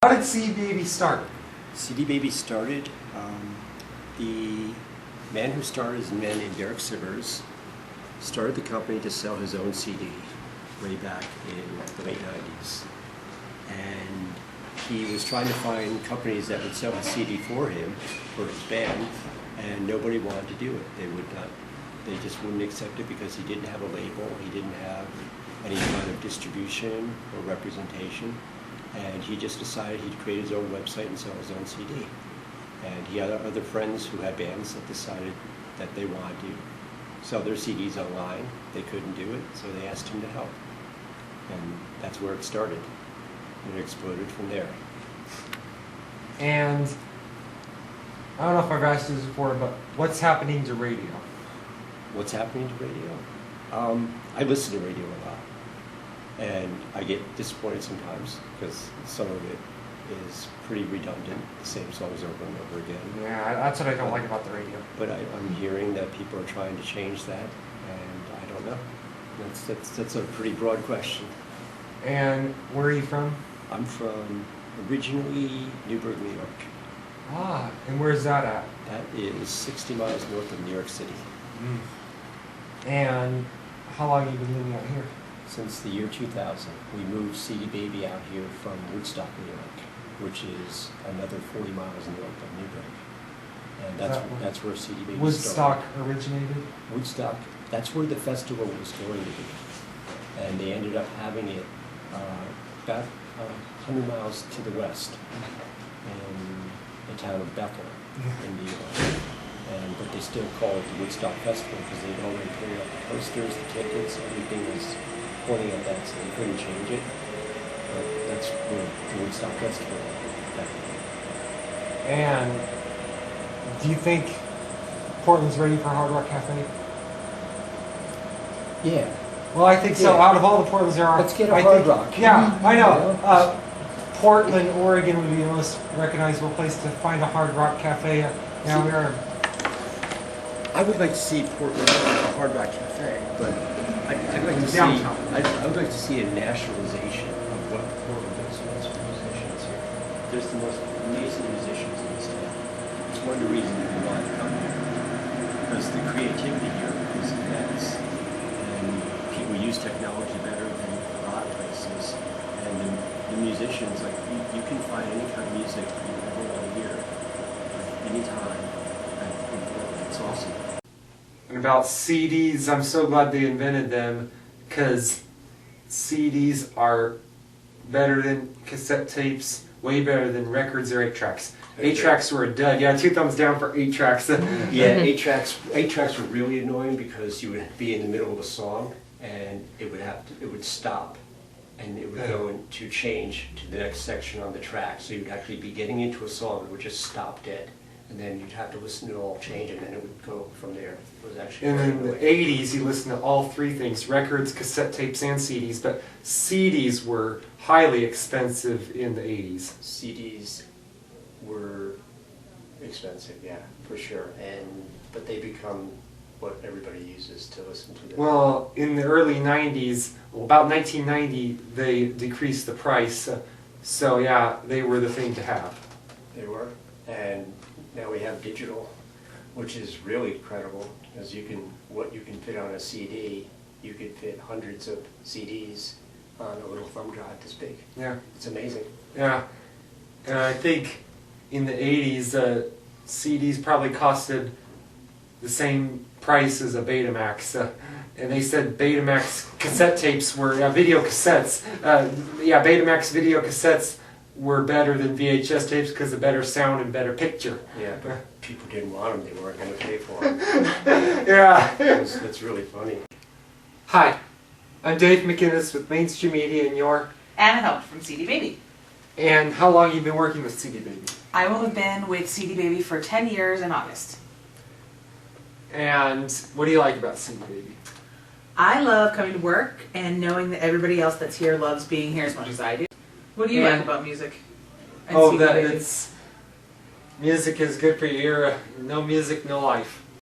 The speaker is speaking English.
How did CD Baby start? CD Baby started, the man who started is a man named Derek Sivers, started the company to sell his own CD way back in the late 90s. And he was trying to find companies that would sell a CD for him, for his band, and nobody wanted to do it. They just wouldn't accept it because he didn't have a label, he didn't have any kind of distribution or representation. And he just decided he'd create his own website and sell his own CD. And he had other friends who had bands that decided that they wanted to sell their CDs online. They couldn't do it, so they asked him to help. And that's where it started. And it exploded from there. And I don't know if I've asked you this before, but what's happening to radio? What's happening to radio? I listen to radio a lot. And I get disappointed sometimes because some of it is pretty redundant, the same songs over and over again. Yeah, that's what I don't like about the radio. But I'm hearing that people are trying to change that, and I don't know. That's a pretty broad question. And where are you from? I'm from originally Newburgh, New York. Ah, and where's that at? That is 60 miles north of New York City. And how long have you been living out here? Since the year 2000, we moved CD Baby out here from Woodstock, New York, which is another 40 miles north of Newburgh. And that's where CD Baby Woodstock started. originated? Woodstock, that's where the festival was going to be. And they ended up having it about 100 miles to the west in the town of Bethel in New York. But they still call it the Woodstock Festival because they'd already put up the posters, the tickets, everything was pointing at that, so they couldn't change it. But that's where the Woodstock Festival happened. And do you think Portland's ready for Hard Rock Cafe? Yeah. Well, I think so. Out of all the Portlands there are, let's get a Hard Rock. Yeah, I know. Portland, Oregon would be the most recognizable place to find a Hard Rock Cafe. Now we are. I would like to see Portland a Hard Rock Cafe, but I'd like to see. I would like to see a nationalization of what Portland does for musicians here. There's the most amazing musicians in this town. It's one of the reasons we want to come here because the creativity here is immense, and people use technology better than a lot of places. And the musicians, like you can find any kind of music you ever want to hear, anytime. It's awesome. And about CDs, I'm so glad they invented them because CDs are better than cassette tapes, way better than records or 8-tracks. 8-tracks were a dud. Yeah, 2 thumbs down for 8-tracks. Yeah, 8-tracks were really annoying because you would be in the middle of a song and it would stop and it would go into change to the next section on the track. So you'd actually be getting into a song that would just stop dead. And then you'd have to listen to it all change, and then it would go from there. It was actually. And in the 80s, you listened to all 3 things: records, cassette tapes, and CDs. But CDs were highly expensive in the 80s. CDs were expensive, yeah, for sure. But they become what everybody uses to listen to them. Well, in the early 90s, about 1990, they decreased the price. So yeah, they were the thing to have. They were, and now we have digital, which is really incredible, because what you can fit on a CD, you could fit hundreds of CDs on a little thumb drive this big. Yeah. It's amazing. Yeah. And I think in the 80s, CDs probably costed the same price as a Betamax. And they said Betamax cassette tapes were, video cassettes, Betamax video cassettes were better than VHS tapes because of better sound and better picture. Yeah, but people didn't want them. They weren't going to pay for them. Yeah. That's really funny. Hi, I'm Dave McGinnis with Mainstream Media and you're? Anna Help from CD Baby. And how long have you been working with CD Baby? I will have been with CD Baby for 10 years in August. And what do you like about CD Baby? I love coming to work and knowing that everybody else that's here loves being here as much as I do. What do you like about music? Oh, that music is good for your ear. No music, no life.